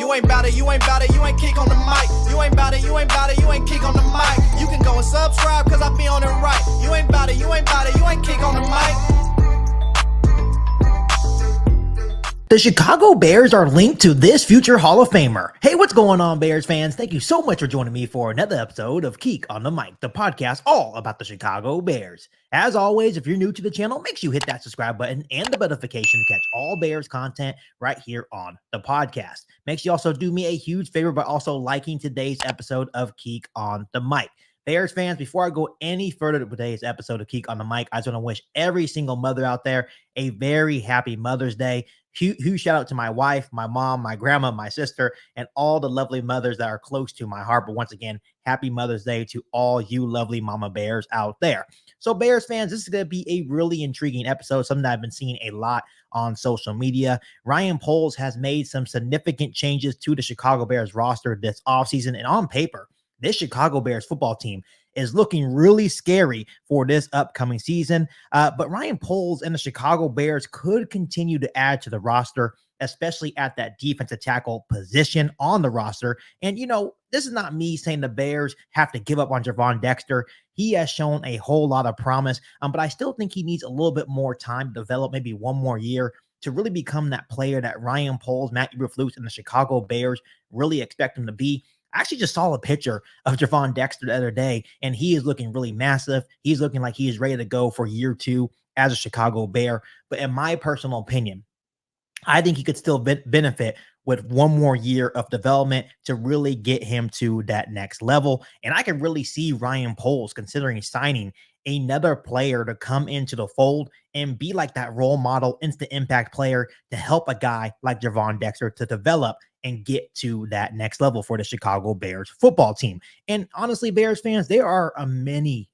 You ain't bout it, you ain't bout it, you ain't KIEQ on the mic. You ain't bout it, you ain't bout it, you ain't KIEQ on the mic. You can go and subscribe, cause I be on it right. You ain't bout it, you ain't bout it, you ain't KIEQ on the mic. The Chicago Bears are linked to this future Hall of Famer. Hey, what's going on, Bears fans? Thank you so much for joining me for another episode of KIEQ on the Mic, the podcast all about the Chicago Bears. As always, if you're new to the channel, make sure you hit that subscribe button and the notification to catch all Bears content right here on the podcast. Make sure you also do me a huge favor by also liking today's episode of KIEQ on the Mic. Bears fans, before I go any further to today's episode of KIEQ on the Mic, I just want to wish every single mother out there a very happy Mother's Day. Huge shout out to my wife, my mom, my grandma, my sister, and all the lovely mothers that are close to my heart. But once again, happy Mother's Day to all you lovely mama bears out there. So Bears fans, this is going to be a really intriguing episode, something that I've been seeing a lot on social media. Ryan Poles has made some significant changes to the Chicago Bears roster this offseason, and on paper, this Chicago Bears football team is looking really scary for this upcoming season. But Ryan Poles and the Chicago Bears could continue to add to the roster, especially at that defensive tackle position on the roster. And, you know, this is not me saying the Bears have to give up on Javon Dexter. He has shown a whole lot of promise, but I still think he needs a little bit more time to develop, maybe one more year, to really become that player that Ryan Poles, Matt Eberflus, and the Chicago Bears really expect him to be. I actually just saw a picture of Javon Dexter the other day, and he is looking really massive. He's looking like he is ready to go for year 2 as a Chicago Bear. But in my personal opinion, I think he could still benefit with one more year of development to really get him to that next level. And I can really see Ryan Poles considering signing another player to come into the fold and be like that role model, instant impact player to help a guy like Javon Dexter to develop and get to that next level for the Chicago Bears football team. And honestly, Bears fans, there are many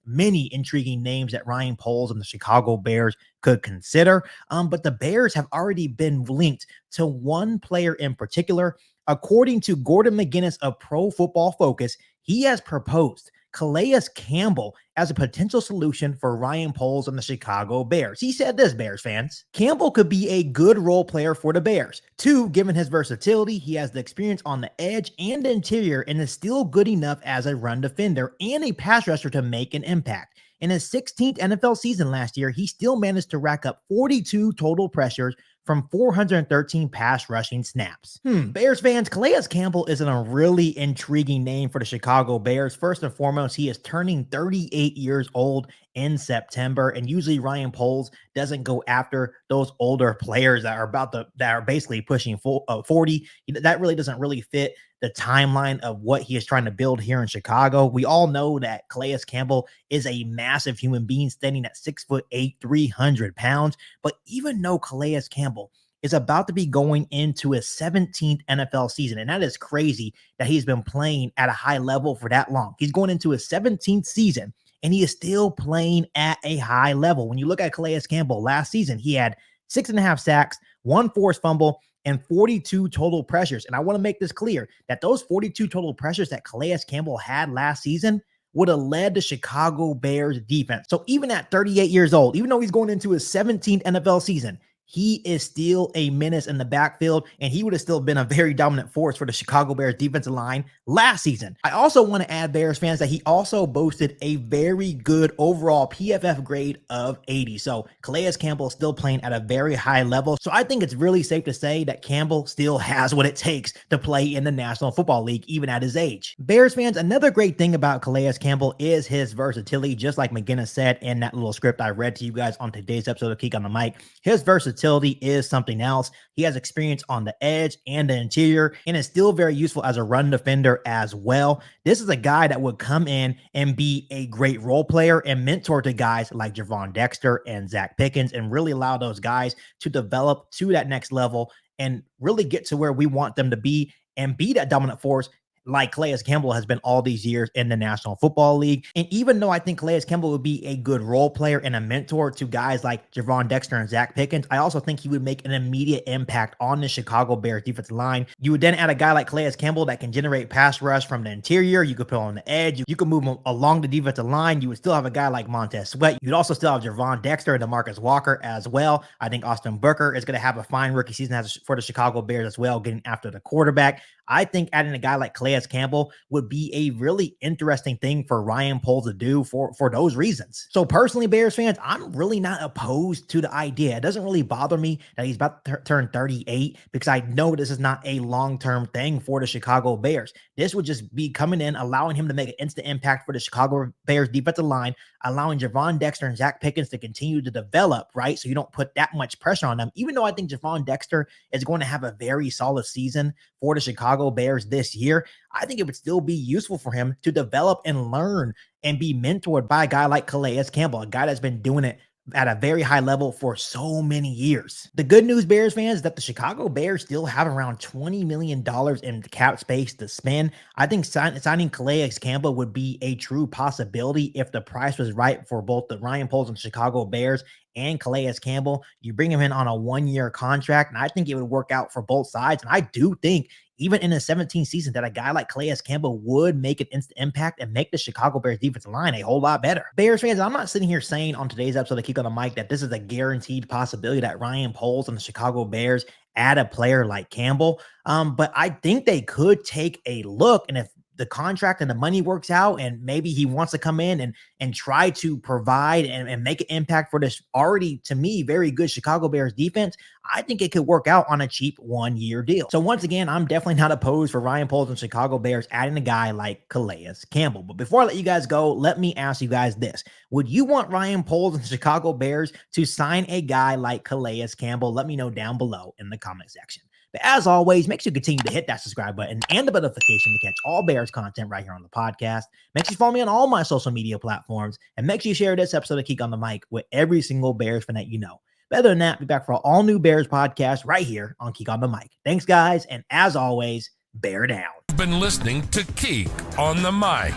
intriguing names that Ryan Poles and the Chicago Bears could consider. But the Bears have already been linked to one player in particular. According to Gordon McGuinness of Pro Football Focus, he has proposed Calais Campbell as a potential solution for Ryan Poles and the Chicago Bears. He said this, Bears fans: Campbell could be a good role player for the Bears. 2, given his versatility, he has the experience on the edge and the interior and is still good enough as a run defender and a pass rusher to make an impact. In his 16th NFL season last year, he still managed to rack up 42 total pressures from 413 pass rushing snaps. Bears fans, Calais Campbell is a really intriguing name for the Chicago Bears. First and foremost, he is turning 38 years old in September, and usually Ryan Poles doesn't go after those older players that are basically pushing 40. That really doesn't really fit the timeline of what he is trying to build here in Chicago. We all know that Calais Campbell is a massive human being standing at 6'8", 300 pounds. But even though Calais Campbell is about to be going into his 17th NFL season, and that is crazy that he's been playing at a high level for that long. He's going into his 17th season, and he is still playing at a high level. When you look at Calais Campbell last season, he had 6.5 sacks, 1 forced fumble, and 42 total pressures. And I want to make this clear that those 42 total pressures that Calais Campbell had last season would have led the Chicago Bears defense. So even at 38 years old, even though he's going into his 17th NFL season, he is still a menace in the backfield, and he would have still been a very dominant force for the Chicago Bears defensive line last season. I also want to add, Bears fans, that he also boasted a very good overall PFF grade of 80. So Calais Campbell is still playing at a very high level. So I think it's really safe to say that Campbell still has what it takes to play in the National Football League, even at his age. Bears fans, another great thing about Calais Campbell is his versatility, just like McGuinness said in that little script I read to you guys on today's episode of KIEQ on the Mic. His versatility is something else. He has experience on the edge and the interior and is still very useful as a run defender as well. This is a guy that would come in and be a great role player and mentor to guys like Javon Dexter and Zach Pickens and really allow those guys to develop to that next level and really get to where we want them to be and be that dominant force like Calais Campbell has been all these years in the National Football League. And even though I think Calais Campbell would be a good role player and a mentor to guys like Javon Dexter and Zach Pickens, I also think he would make an immediate impact on the Chicago Bears defensive line. You would then add a guy like Calais Campbell that can generate pass rush from the interior. You could put on the edge. You could move him along the defensive line. You would still have a guy like Montez Sweat. You'd also still have Javon Dexter and DeMarcus Walker as well. I think Austin Booker is going to have a fine rookie season for the Chicago Bears as well, getting after the quarterback. I think adding a guy like Calais Campbell would be a really interesting thing for Ryan Poles to do for those reasons. So personally, Bears fans, I'm really not opposed to the idea. It doesn't really bother me that he's about to turn 38 because I know this is not a long-term thing for the Chicago Bears. This would just be coming in, allowing him to make an instant impact for the Chicago Bears defensive line, allowing Javon Dexter and Zach Pickens to continue to develop, right? So you don't put that much pressure on them, even though I think Javon Dexter is going to have a very solid season for the Chicago Bears this year. I think it would still be useful for him to develop and learn and be mentored by a guy like Calais Campbell, a guy that's been doing it at a very high level for so many years. The good news, Bears fans, is that the Chicago Bears still have around $20 million in cap space to spend. I think signing Calais Campbell would be a true possibility if the price was right for both the Ryan Poles and Chicago Bears and Calais Campbell. You bring him in on a 1-year contract, and I think it would work out for both sides. And I do think even in a 17th season that a guy like Calais Campbell would make an instant impact and make the Chicago Bears defensive line a whole lot better. Bears fans, I'm not sitting here saying on today's episode of KIEQ on the Mic that this is a guaranteed possibility that Ryan Poles and the Chicago Bears add a player like Campbell. But I think they could take a look, and if the contract and the money works out and maybe he wants to come in and try to provide and make an impact for this already, to me, very good Chicago Bears defense, I think it could work out on a cheap 1-year deal. So once again, I'm definitely not opposed for Ryan Poles and Chicago Bears adding a guy like Calais Campbell. But before I let you guys go, let me ask you guys this. Would you want Ryan Poles and Chicago Bears to sign a guy like Calais Campbell? Let me know down below in the comment section. But as always, make sure you continue to hit that subscribe button and the notification to catch all Bears content right here on the podcast. Make sure you follow me on all my social media platforms, and make sure you share this episode of KIEQ on the Mic with every single Bears fan that you know. But other than that, be back for an all new Bears podcast right here on KIEQ on the Mic. Thanks, guys, and as always, bear down. You've been listening to KIEQ on the Mic,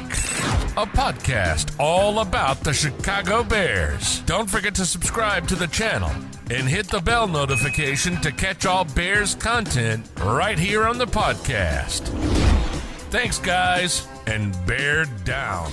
a podcast all about the Chicago Bears. Don't forget to subscribe to the channel and hit the bell notification to catch all Bears content right here on the podcast. Thanks, guys, and bear down.